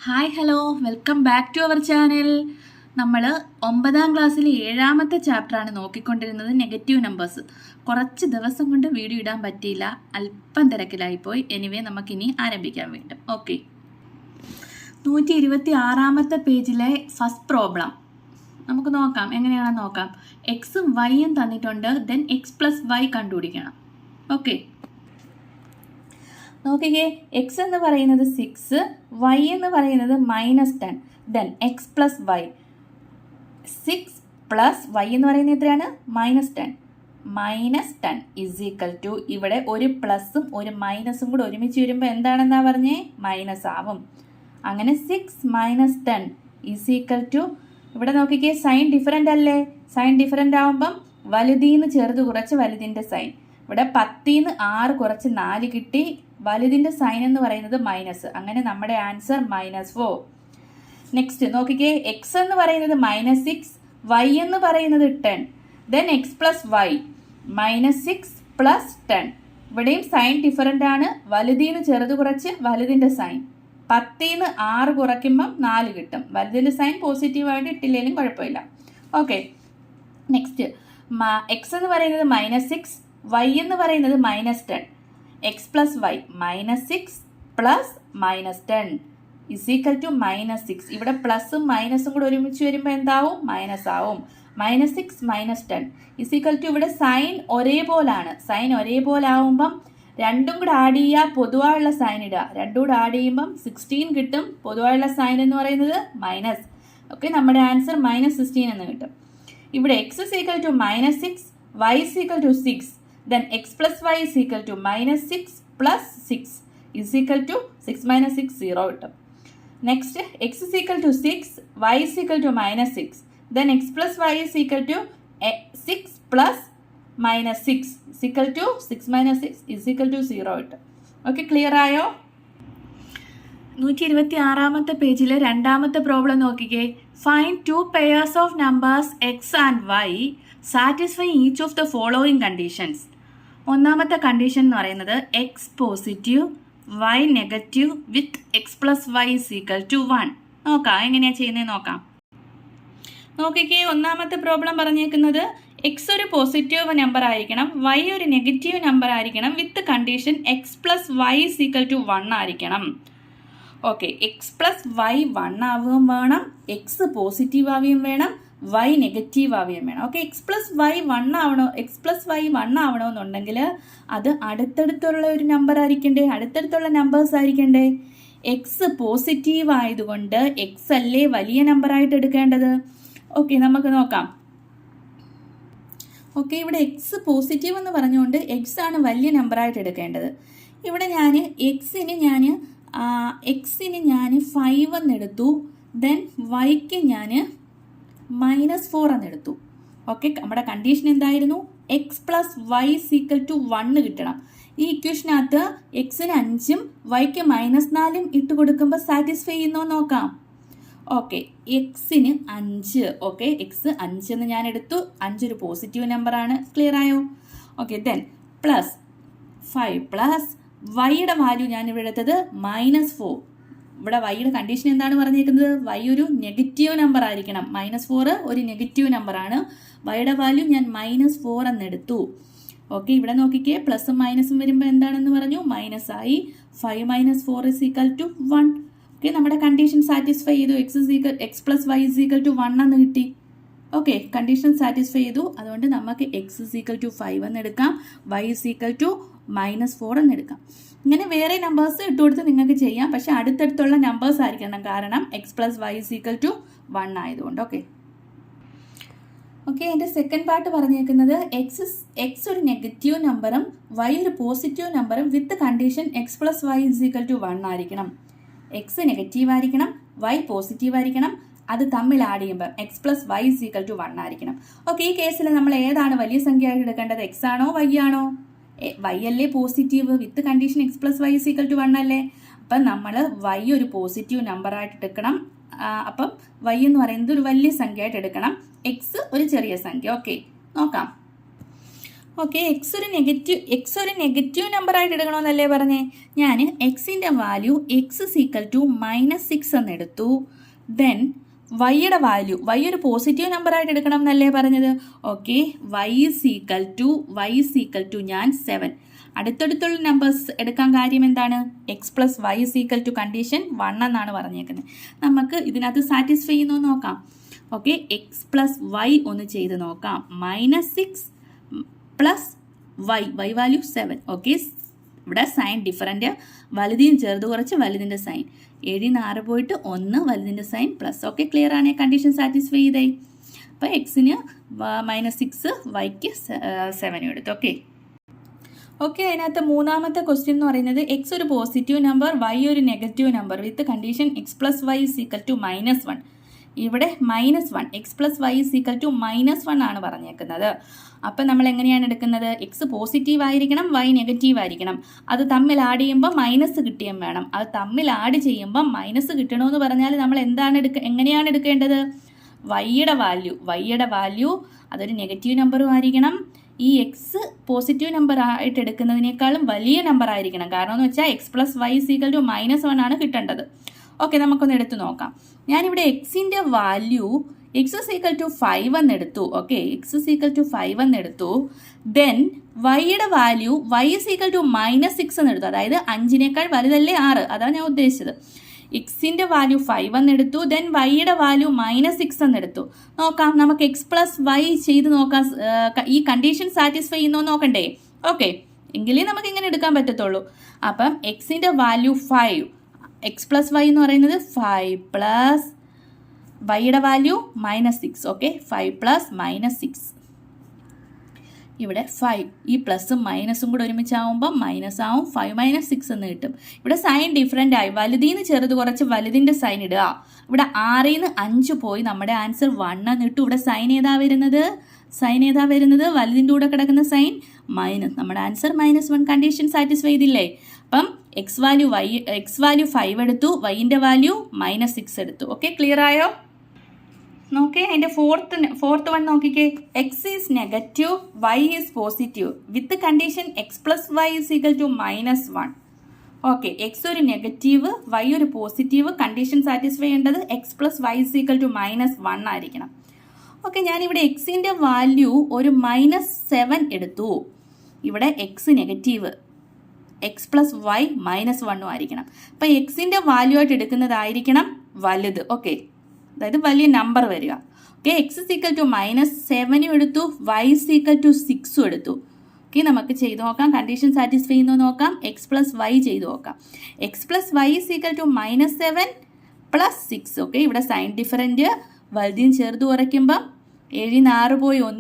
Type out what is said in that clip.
Hi hello welcome back to our channel. നമ്മൾ 9ാം ക്ലാസ്സിലെ 7ാമത്തെ ചാപ്റ്ററാണ് നോക്കിക്കൊണ്ടിരുന്നത്, നെഗറ്റീവ് നമ്പേഴ്സ്. കുറച്ച് ദിവസം കൊണ്ട് വീഡിയോ ഇടാൻ പറ്റിയില്ല, അല്പം തിരക്കിലായിപ്പോയി. എനിവേ നമുക്കിനി ആരംഭിക്കാൻ വേണ്ടും. ഓക്കെ, 126ാമത്തെ പേജിലെ ഫസ്റ്റ് പ്രോബ്ലം നമുക്ക് നോക്കാം. എങ്ങനെയാണെന്ന് നോക്കാം. എക്സും വൈയും തന്നിട്ടുണ്ട്, ദെൻ എക്സ് പ്ലസ് വൈ കണ്ടുപിടിക്കണം. ഓക്കെ, നോക്കിക്കേ. എക്സ് എന്ന് പറയുന്നത് 6, വൈ എന്ന് പറയുന്നത് -10. Then x plus y, 6 plus y എന്ന് പറയുന്നത് എത്രയാണ്? -10. -10 ഇസ് ഈക്വൽ ടു, ഇവിടെ ഒരു പ്ലസും ഒരു മൈനസും കൂടെ ഒരുമിച്ച് വരുമ്പോൾ എന്താണെന്നാ പറഞ്ഞേ? മൈനസ് ആവും. അങ്ങനെ 6 - 10 ഇസ് ഈക്വൽ ടു, ഇവിടെ നോക്കിക്കേ, സൈൻ ഡിഫറൻ്റ് അല്ലേ? സൈൻ ഡിഫറൻ്റ് ആവുമ്പം വലുതീന്ന് ചെറുത് കുറച്ച് വലുതിൻ്റെ സൈൻ. ഇവിടെ 10ന്ന് 6 കുറച്ച് 4 കിട്ടി. വലുതിൻ്റെ സൈൻ എന്ന് പറയുന്നത് മൈനസ്. അങ്ങനെ നമ്മുടെ ആൻസർ -4. നെക്സ്റ്റ് നോക്കിക്കേ, എക്സ് എന്ന് പറയുന്നത് -6, വൈ എന്ന് പറയുന്നത് 10. Then x plus y, -6 plus 10. ഇവിടെയും സൈൻ ഡിഫറൻ്റ് ആണ്. വലുതീന്ന് ചെറുത് കുറച്ച് വലുതിൻ്റെ സൈൻ. 10ന്ന് 6 കുറയ്ക്കുമ്പം 4 കിട്ടും. വലുതിൻ്റെ സൈൻ പോസിറ്റീവായിട്ട് ഇട്ടില്ലെങ്കിലും കുഴപ്പമില്ല. ഓക്കെ, നെക്സ്റ്റ് എക്സ് എന്ന് പറയുന്നത് -6, വൈ എന്ന് പറയുന്നത് -10. X plus y, -6 plus -10 is equal to -6. ഇവിടെ പ്ലസും മൈനസും കൂടെ ഒരുമിച്ച് വരുമ്പോൾ എന്താവും? മൈനസ് ആവും. -6 - 10 ഇസ് ഈക്വൽ ടു, ഇവിടെ സൈൻ ഒരേപോലാണ്. സൈൻ ഒരേപോലെ ആവുമ്പം രണ്ടും കൂടെ ആഡ് ചെയ്യുക, പൊതുവായുള്ള സൈൻ ഇടുക. രണ്ടും കൂടെ ആഡ് ചെയ്യുമ്പം 16 കിട്ടും. പൊതുവായുള്ള സൈൻ എന്ന് പറയുന്നത് മൈനസ്. ഓക്കെ, നമ്മുടെ ആൻസർ -16 എന്ന് കിട്ടും. ഇവിടെ x is equal to -6, y is equal to 6. Then x plus y is equal to -6 plus 6 is equal to 6 - 6 0 കിട്ടും. Next, x is equal to 6, y is equal to -6. Then x plus y is equal to 6 plus -6 is equal to 6 - 6 is equal to 0 കിട്ടും. Okay, clear ആയോ? 126ാമത്തെ പേജിലെ രണ്ടാമത്തെ problem നോക്കിക്കേ. Find 2 pairs of numbers x and y satisfy each of the following conditions. ഒന്നാമത്തെ condition എന്ന് പറയുന്നത് x positive, y negative with x plus y is equal to 1. നോക്കാം എങ്ങനെയാണ് ചെയ്യുന്നത് നോക്കാം. നോക്കിക്കേ, ഒന്നാമത്തെ പ്രോബ്ലം പറഞ്ഞേക്കുന്നത് എക്സ് ഒരു പോസിറ്റീവ് നമ്പർ ആയിരിക്കണം, വൈ ഒരു നെഗറ്റീവ് നമ്പർ ആയിരിക്കണം, with condition x plus y is equal to 1 ആയിരിക്കണം. ഓക്കെ, എക്സ് പ്ലസ് വൈ 1 ആവുകയും വേണം, എക്സ് പോസിറ്റീവ് ആവുകയും വേണം, വൈ നെഗറ്റീവ് ആവുകയും വേണം. ഓക്കെ, എക്സ് പ്ലസ് വൈ 1 ആവണമെന്നുണ്ടെങ്കിൽ അത് അടുത്തടുത്തുള്ള ഒരു നമ്പർ ആയിരിക്കണ്ടേ, അടുത്തടുത്തുള്ള നമ്പേഴ്സ് ആയിരിക്കണ്ടേ. എക്സ് പോസിറ്റീവ് ആയതുകൊണ്ട് എക്സ് അല്ലേ വലിയ നമ്പറായിട്ട് എടുക്കേണ്ടത്. ഓക്കെ, നമുക്ക് നോക്കാം. ഓക്കെ, ഇവിടെ എക്സ് പോസിറ്റീവ് എന്ന് പറഞ്ഞുകൊണ്ട് എക്സ് ആണ് വലിയ നമ്പറായിട്ട് എടുക്കേണ്ടത്. ഇവിടെ ഞാൻ എക്സിന് ഞാൻ 5 എന്നെടുത്തു. ദെൻ വൈക്ക് ഞാൻ -4 എന്നെടുത്തു. ഓക്കെ, നമ്മുടെ കണ്ടീഷൻ എന്തായിരുന്നു? X plus y equal to 1 കിട്ടണം. ഈ ഇക്വേഷനകത്ത് എക്സിന് 5ഉം വൈക്ക് -4ഉം ഇട്ട് കൊടുക്കുമ്പോൾ സാറ്റിസ്ഫൈ ചെയ്യുന്നോ നോക്കാം. ഓക്കെ, എക്സിന് 5. ഓക്കെ, എക്സ് 5 എന്ന് ഞാൻ എടുത്തു. 5 ഒരു പോസിറ്റീവ് നമ്പറാണ്. ക്ലിയർ ആയോ? ഓക്കെ, ദെൻ പ്ലസ് 5 പ്ലസ് വൈയുടെ വാല്യൂ ഞാൻ ഇവിടെ എടുത്തത് -4. ഇവിടെ വൈയുടെ കണ്ടീഷൻ എന്താണ് പറഞ്ഞേക്കുന്നത്? വൈ ഒരു നെഗറ്റീവ് നമ്പർ ആയിരിക്കണം. -4 ഒരു നെഗറ്റീവ് നമ്പറാണ്. വൈയുടെ വാല്യൂ ഞാൻ -4 എന്നെടുത്തു. ഓക്കെ, ഇവിടെ നോക്കിക്കേ, പ്ലസും മൈനസും വരുമ്പോൾ എന്താണെന്ന് പറഞ്ഞു? മൈനസ് ആയി. 5 - 4 ഇസ് ഈക്വൽ ടു 1. ഓക്കെ, നമ്മുടെ കണ്ടീഷൻ സാറ്റിസ്ഫൈ ചെയ്തു. X plus y is equal to 1 എന്ന് കിട്ടി. ഓക്കെ, കണ്ടീഷൻ സാറ്റിസ്ഫൈ ചെയ്തു. അതുകൊണ്ട് നമുക്ക് എക്സ് ഇസ് ഈക്വൽ ടു 5 എന്നെടുക്കാം, വൈ ഇസ് ഈക്വൽ ടു -4 എന്നെടുക്കാം. ഇങ്ങനെ വേറെ നമ്പേഴ്സ് ഇട്ട് കൊടുത്ത് നിങ്ങൾക്ക് ചെയ്യാം, പക്ഷെ അടുത്തടുത്തുള്ള നമ്പേഴ്സ് ആയിരിക്കണം. കാരണം x plus y is equal to 1 ആയതുകൊണ്ട്. ഓക്കെ, എൻ്റെ സെക്കൻഡ് പാർട്ട് പറഞ്ഞേക്കുന്നത് എക്സ് ഒരു നെഗറ്റീവ് നമ്പറും വൈ ഒരു പോസിറ്റീവ് നമ്പറും with condition x plus y is equal to 1 ആയിരിക്കണം. എക്സ് നെഗറ്റീവ് ആയിരിക്കണം, വൈ പോസിറ്റീവ് ആയിരിക്കണം. അത് തമ്മിൽ ആഡ് ചെയ്യുമ്പോൾ x plus y is equal to 1 ആയിരിക്കണം. ഓക്കെ, ഈ കേസിൽ നമ്മൾ ഏതാണ് വലിയ സംഖ്യ ആയിട്ട് എടുക്കേണ്ടത്? എക്സ് ആണോ വൈ ആണോ? വൈ അല്ലേ positive, with condition x plus y is equal to 1 അല്ലേ. അപ്പം നമ്മൾ വൈ ഒരു പോസിറ്റീവ് നമ്പറായിട്ട് എടുക്കണം. അപ്പം വൈ എന്ന് പറയുന്നത് ഒരു വലിയ സംഖ്യ ആയിട്ട് എടുക്കണം, എക്സ് ഒരു ചെറിയ സംഖ്യ. ഓക്കെ, നോക്കാം. ഓക്കെ, എക്സ് ഒരു നെഗറ്റീവ് നമ്പർ ആയിട്ട് എടുക്കണമെന്നല്ലേ പറഞ്ഞേ. ഞാൻ എക്സിൻ്റെ വാല്യൂ എക്സ് -6 എന്ന് എടുത്തു. ദെൻ വൈയുടെ വാല്യൂ ഒരു പോസിറ്റീവ് നമ്പർ ആയിട്ട് എടുക്കണം എന്നല്ലേ പറഞ്ഞത്. ഓക്കെ, y ഈക്വൽ ടു ഞാൻ 7. അടുത്തടുത്തുള്ള നമ്പേഴ്സ് എടുക്കാൻ കാര്യം എന്താണ്? x+y കണ്ടീഷൻ 1 എന്നാണ് പറഞ്ഞേക്കുന്നത്. നമുക്ക് ഇതിനകത്ത് സാറ്റിസ്ഫൈ ചെയ്യുന്നു നോക്കാം. ഓക്കെ, x+y ഒന്ന് ചെയ്ത് നോക്കാം. -6 പ്ലസ് y വാല്യൂ 7. ഓക്കെ, ഇവിടെ സൈൻ ഡിഫറൻറ്റ്, വലുതിയും ചെറുത് കുറച്ച് വലുതിൻ്റെ സൈൻ. 7 6 പോയിട്ട് 1 വലുതിൻ്റെ സൈൻ പ്ലസ്. ഓക്കെ, ക്ലിയർ ആണ്, കണ്ടീഷൻ സാറ്റിസ്ഫൈ ചെയ്തേ. അപ്പോൾ എക്സിന് -6, വൈക്ക് 7 എടുത്തു. ഓക്കെ, അതിനകത്ത് മൂന്നാമത്തെ ക്വസ്റ്റ്യൻ എന്ന് പറയുന്നത് എക്സ് ഒരു പോസിറ്റീവ് നമ്പർ, വൈ ഒരു നെഗറ്റീവ് നമ്പർ വിത്ത് കണ്ടീഷൻ x+y -1. ഇവിടെ -1, x+y -1 ആണ് പറഞ്ഞേക്കുന്നത്. അപ്പം നമ്മൾ എങ്ങനെയാണ് എടുക്കുന്നത്? എക്സ് പോസിറ്റീവ് ആയിരിക്കണം, വൈ നെഗറ്റീവ് ആയിരിക്കണം. അത് തമ്മിൽ ആഡ് ചെയ്യുമ്പോൾ മൈനസ് കിട്ടിയും വേണം. അത് തമ്മിൽ ആഡ് ചെയ്യുമ്പോൾ മൈനസ് കിട്ടണമെന്ന് പറഞ്ഞാൽ നമ്മൾ എങ്ങനെയാണ് എടുക്കേണ്ടത്? വൈയുടെ വാല്യൂ അതൊരു നെഗറ്റീവ് നമ്പറും ആയിരിക്കണം. ഈ എക്സ് പോസിറ്റീവ് നമ്പർ ആയിട്ട് എടുക്കുന്നതിനേക്കാളും വലിയ നമ്പർ ആയിരിക്കണം. കാരണം എന്ന് വെച്ചാൽ x+y -1 ആണ് കിട്ടേണ്ടത്. ഓക്കെ, നമുക്കൊന്ന് എടുത്തു നോക്കാം. ഞാനിവിടെ എക്സിൻ്റെ വാല്യൂ x = 5 എന്ന് എടുത്തു. ഓക്കെ, x = 5 എന്ന് എടുത്തു. ദെൻ വൈയുടെ വാല്യൂ y -6 എന്ന് എടുത്തു. അതായത് 5നേക്കാൾ വലുതല്ലേ 6, അതാണ് ഞാൻ ഉദ്ദേശിച്ചത്. എക്സിൻ്റെ വാല്യൂ 5 എന്ന് എടുത്തു. ദെൻ വൈയുടെ വാല്യൂ -6 എന്ന് എടുത്തു. നോക്കാം, നമുക്ക് x+y ചെയ്ത് നോക്കാം. ഈ കണ്ടീഷൻ സാറ്റിസ്ഫൈ ചെയ്യുന്നോ നോക്കണ്ടേ? ഓക്കെ, എങ്കിലേ നമുക്ക് ഇങ്ങനെ എടുക്കാൻ പറ്റത്തുള്ളൂ. അപ്പം എക്സിൻ്റെ വാല്യൂ 5, x+y എന്ന് പറയുന്നത് 5 പ്ലസ് വൈയുടെ വാല്യൂ -6. Okay, 5 plus -6. ഇവിടെ 5, ഈ പ്ലസും മൈനസും കൂടെ ഒരുമിച്ചാവുമ്പോൾ മൈനസ് ആവും. 5 - 6 എന്ന് കിട്ടും. ഇവിടെ സൈൻ ഡിഫറൻ്റ് ആയി. വലുതിന്ന് ചെറുത് കുറച്ച് വലുതിൻ്റെ സൈൻ ഇടുക. ഇവിടെ 6ൽ നിന്ന് 5 പോയി നമ്മുടെ ആൻസർ 1 എന്ന് ഇട്ടു. ഇവിടെ സൈൻ ഏതാ വരുന്നത്? വലുതിൻ്റെ കൂടെ കിടക്കുന്ന സൈൻ മൈനസ്. നമ്മുടെ ആൻസർ -1. കണ്ടീഷൻ സാറ്റിസ്ഫൈ ചെയ്തില്ലേ? അപ്പം എക്സ് വാല്യൂ 5 എടുത്തു, വൈൻ്റെ വാല്യൂ -6 എടുത്തു. ഓക്കെ, ക്ലിയർ ആയോ? നോക്കേ, അതിൻ്റെ ഫോർത്ത് വൺ നോക്കിക്കേ. X is negative, y is positive with condition x+y -1. Okay, x ഒരു നെഗറ്റീവ്, വൈ ഒരു പോസിറ്റീവ്, കണ്ടീഷൻ സാറ്റിസ്ഫൈ ചെയ്യേണ്ടത് x+y -1 ആയിരിക്കണം. ഓക്കെ, ഞാനിവിടെ എക്സിൻ്റെ വാല്യൂ ഒരു -7 എടുത്തു. ഇവിടെ എക്സ് നെഗറ്റീവ്, x+y -1 ആയിരിക്കണം. അപ്പം എക്സിൻ്റെ വാല്യൂ ആയിട്ട് എടുക്കുന്നതായിരിക്കണം വലുത്. ഓക്കെ, അതായത് വലിയ നമ്പർ വരിക. ഓക്കെ, x -7 എടുത്തു, y = 6 എടുത്തു. ഓക്കെ, നമുക്ക് ചെയ്ത് നോക്കാം, കണ്ടീഷൻ സാറ്റിസ്ഫൈ ചെയ്യുന്നു നോക്കാം. x+y ചെയ്ത് നോക്കാം. x+y -7 plus 6. ഓക്കെ, ഇവിടെ സൈൻ ഡിഫറൻറ്റ്, വലുതിയും ചെറുത് കുറയ്ക്കുമ്പം 7 6 പോയി 1